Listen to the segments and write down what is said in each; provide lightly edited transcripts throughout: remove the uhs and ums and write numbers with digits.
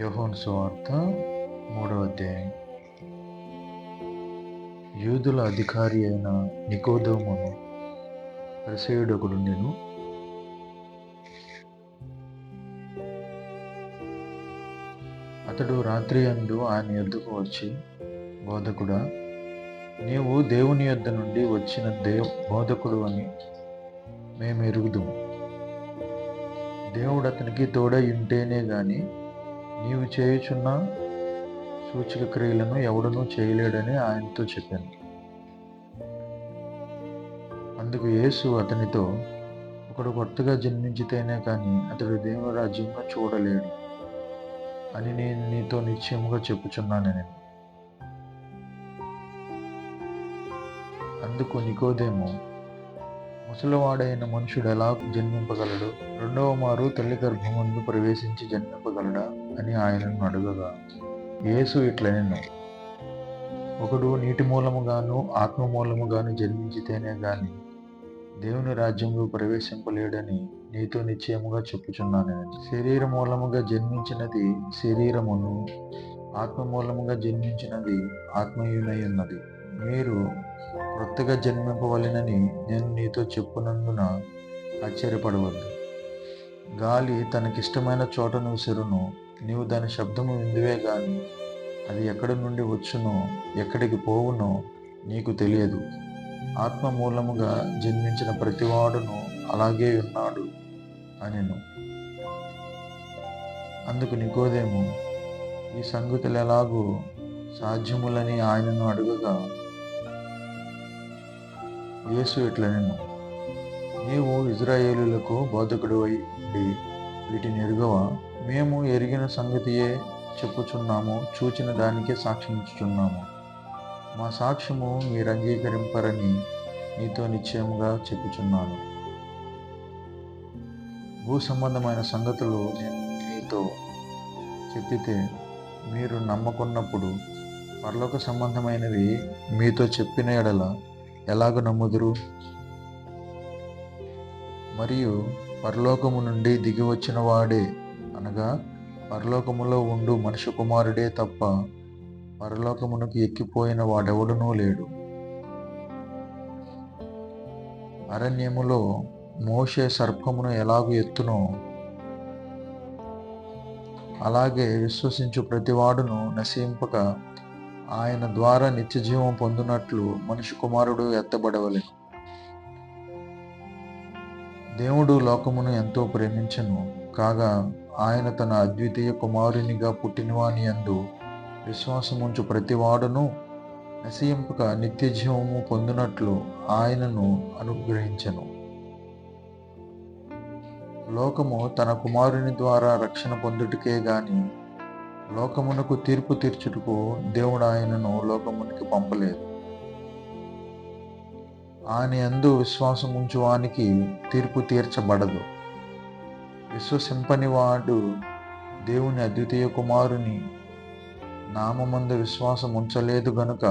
యోహాను సువార్త 3వ అధ్యాయం. యూదుల అధికారి అయిన నికోదేమును పరిసయ్యుడొకడుండెను. అతడు రాత్రియందు ఆయన యొద్దకు వచ్చి, బోధకుడా, నీవు దేవుని యొద్ద నుండి వచ్చిన బోధకుడు అని మేము ఎరుగుదుము. దేవుడు అతనికి తోడై ఉంటేనే గాని నీవు చేయుచున్న సూచక క్రియలను ఎవడునూ చేయలేడని ఆయనతో చెప్పాను. అందుకు యేసు అతనితో, ఒకడు కొత్తగా జన్మించితేనే కానీ అతడు దేవుని రాజ్యంలో చూడలేడు అని నేను నీతో నిశ్చయముగా చెప్పుచున్నాను. నేను అందుకు నికోదేము, ముసలివాడైన మనుషుడు ఎలా జన్మింపగలడు? రెండవ మారు తల్లి గర్భమందు ప్రవేశించి జన్మింపగలడా అని ఆయనను అడగగా, యేసు ఇట్లనెను, ఒకడు నీటి మూలముగాను ఆత్మ మూలముగాను జన్మించితేనే గాని దేవుని రాజ్యంలో ప్రవేశింపలేడని నీతో నిశ్చయముగా చెప్పుచున్నాను. శరీర మూలముగా జన్మించినది శరీరమును, ఆత్మ మూలముగా జన్మించినది ఆత్మయునై ఉన్నది. మీరు క్రొత్తగా జన్మింపవలెనని నేను నీతో చెప్పునందున ఆశ్చర్యపడవద్దు. గాలి తనకిష్టమైన చోటను విసురును, నీవు దాని శబ్దము విందువే గాని అది ఎక్కడి నుండి వచ్చునో ఎక్కడికి పోవునో నీకు తెలియదు. ఆత్మ మూలముగా జన్మించిన ప్రతివాడును అలాగే ఉన్నాడు అనెను. అందుకు నికోదేము, ఈ సంగతులు ఎలాగూ సాధ్యములని ఆయనను అడుగగా, యేసు ఇట్లనెను, నీవు ఇజ్రాయేలులకు బోధకుడు అయి ఉండి వీటిని ఎరుగవా? మేము ఎరిగిన సంగతియే చెప్పుచున్నాము, చూచిన దానికే సాక్ష్యమిచ్చుచున్నాము. మా సాక్ష్యము మీరు అంగీకరింపరని నీతో నిశ్చయముగా చెప్పుచున్నాను. భూ సంబంధమైన సంగతులు నేను మీతో చెప్పితే మీరు నమ్మకున్నప్పుడు పరలోక సంబంధమైనవి మీతో చెప్పిన ఎడల ఎలాగ నమ్ముదురు? మరియు పరలోకము నుండి దిగి వచ్చిన వాడే, అనగా పరలోకములో ఉండు మనుష్య కుమారుడే తప్ప పరలోకమునకు ఎక్కిపోయిన వాడెవడునూ లేడు. అరణ్యములో మోషే సర్పమును ఎలాగూ ఎత్తునో అలాగే విశ్వసించు ప్రతివాడును నశింపక ఆయన ద్వారా నిత్యజీవం పొందునట్లు మనిషి కుమారుడు ఎత్తబడవలెను. దేవుడు లోకమును ఎంతో ప్రేమించెను కాగా ఆయన తన అద్వితీయ కుమారునిగా పుట్టినవాని యందు విశ్వాసముంచు ప్రతివాడును నశింపక నిత్యజీవము పొందునట్లు ఆయనను అనుగ్రహించెను. లోకము తన కుమారుని ద్వారా రక్షణ పొందుటకే గాని లోకమునకు తీర్పు తీర్చుటకు దేవుడు ఆయనను లోకమునికి పంపలేదు. ఆయన యందు విశ్వాసం ఉంచువానికి తీర్పు తీర్చబడదు. విశ్వసింపని వాడు దేవుని అద్వితీయ కుమారుని నామమందు విశ్వాసం ఉంచలేదు గనుక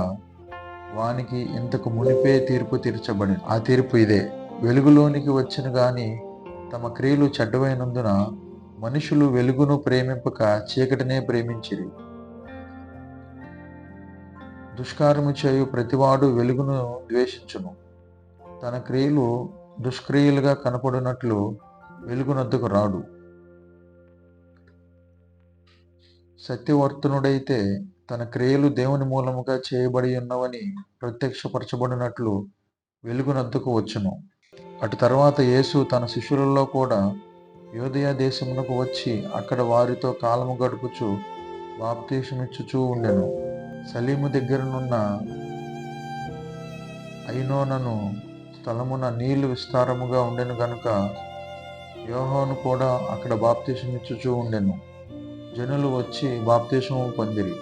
వానికి ఇంతకు మునిపే తీర్పు తీర్చబడింది. ఆ తీర్పు ఇదే: వెలుగులోనికి వచ్చిన గాని తమ క్రియలు చెడ్డవైనందున మనుషులు వెలుగును ప్రేమింపక చీకటినే ప్రేమించిరి. దుష్కార్యము చేయు ప్రతివాడు వెలుగును ద్వేషించును, తన క్రియలు దుష్క్రియలుగా కనపడినట్లు వెలుగునొద్దకు రాడు. సత్యవర్తనుడైతే తన క్రియలు దేవుని మూలముగా చేయబడి ఉన్నవని ప్రత్యక్షపరచబడినట్లు వెలుగునొద్దకు వచ్చును. అటు తర్వాత యేసు తన శిష్యులలో కూడా యూదయ దేశమునకు వచ్చి అక్కడ వారితో కాలము గడుపుచు బాప్తీసమిచ్చుచూ ఉండెను. సలీము దగ్గరనున్న ఐనోనను స్థలమున నీళ్లు విస్తారముగా ఉండెను గనుక యోహాను కూడా అక్కడ బాప్తీసమిచ్చుచూ ఉండెను. జనులు వచ్చి బాప్తీసము పొందిరి.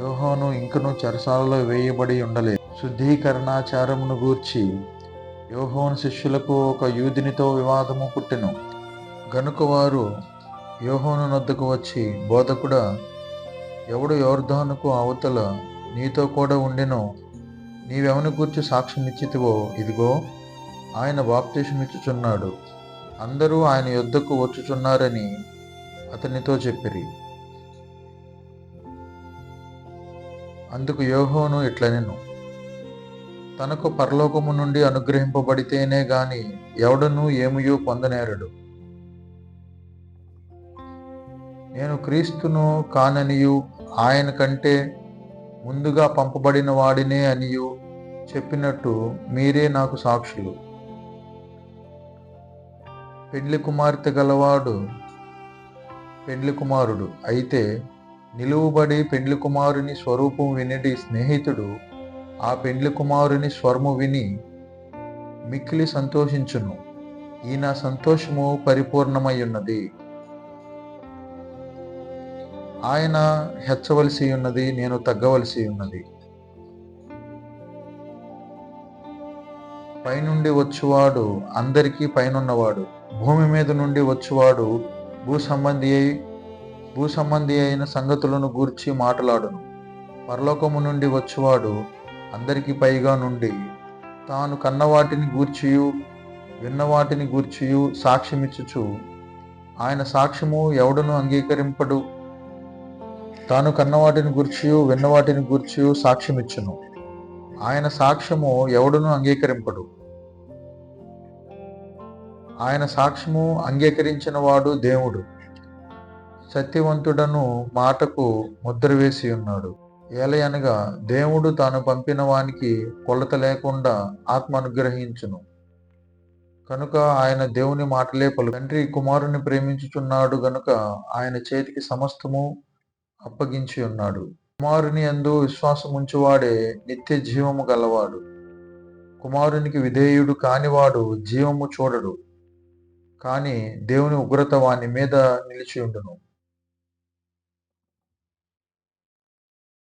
యోహాను ఇంకను చెరసాలలో వేయబడి ఉండలేదు. శుద్ధీకరణాచారమును గూర్చి యోహాను శిష్యులకు ఒక యూదునితో వివాదము పుట్టెను గనుక వారు యోహాను నొద్దకు వచ్చి, బోధకుడా, ఎవడు యోర్దానుకు అవతల నీతో కూడా ఉండెనో నీవెవని గూర్చి సాక్ష్యం ఇచ్చితివో, ఇదిగో ఆయన బాప్తీసమిచ్చుచున్నాడు, అందరూ ఆయన యొద్దకు వచ్చుచున్నారని అతనితో చెప్పిరి. అందుకు యోహాను ఇట్లనెను, తనకు పరలోకము నుండి అనుగ్రహింపబడితేనే గాని ఎవడనూ ఏమియో పొందనేరడు. నేను క్రీస్తును కాననియు ఆయన కంటే ముందుగా పంపబడిన వాడినే అనియు చెప్పినట్టు మీరే నాకు సాక్షులు. పెండ్లి కుమార్తె గలవాడు పెండ్లి కుమారుడు అయితే నిలువుబడి పెండ్లి కుమారుని స్వరూపం వినిడి స్నేహితుడు ఆ పెండ్లి కుమారుని స్వరము విని మిక్కిలి సంతోషించును. ఈ నా సంతోషము పరిపూర్ణమై ఉన్నది. ఆయన హెచ్చవలసి ఉన్నది, నేను తగ్గవలసి ఉన్నది. పైనుండి వచ్చువాడు అందరికీ పైనున్నవాడు, భూమి మీద నుండి వచ్చువాడు భూసంబంధి అయిన సంగతులను గూర్చి మాట్లాడును. పరలోకము నుండి వచ్చువాడు అందరికీ పైగా నుండి తాను కన్నవాటిని గూర్చియు విన్నవాటిని గూర్చియు సాక్ష్యమిచ్చుచు ఆయన సాక్ష్యము ఎవడును అంగీకరింపడు. తాను కన్నవాటిని గూర్చియు విన్నవాటిని గూర్చియు సాక్ష్యమిచ్చును. ఆయన సాక్ష్యము ఎవడును అంగీకరింపడు. ఆయన సాక్ష్యము అంగీకరించిన వాడు దేవుడు సత్యవంతుడను మాటకు ముద్ర వేసి ఉన్నాడు. ఏలయనగా దేవుడు తాను పంపిన వానికి కొలత లేకుండా ఆత్మ అనుగ్రహించును. కనుక ఆయన దేవుని మాటలే తండ్రి కుమారుని ప్రేమించుచున్నాడు గనుక ఆయన చేతికి సమస్తము అప్పగించి ఉన్నాడు. కుమారుని యందు విశ్వాసముంచువాడే నిత్య జీవము గలవాడు. కుమారునికి విధేయుడు కానివాడు జీవము చూడడు, కానీ దేవుని ఉగ్రత వాని మీద నిలిచి ఉండును.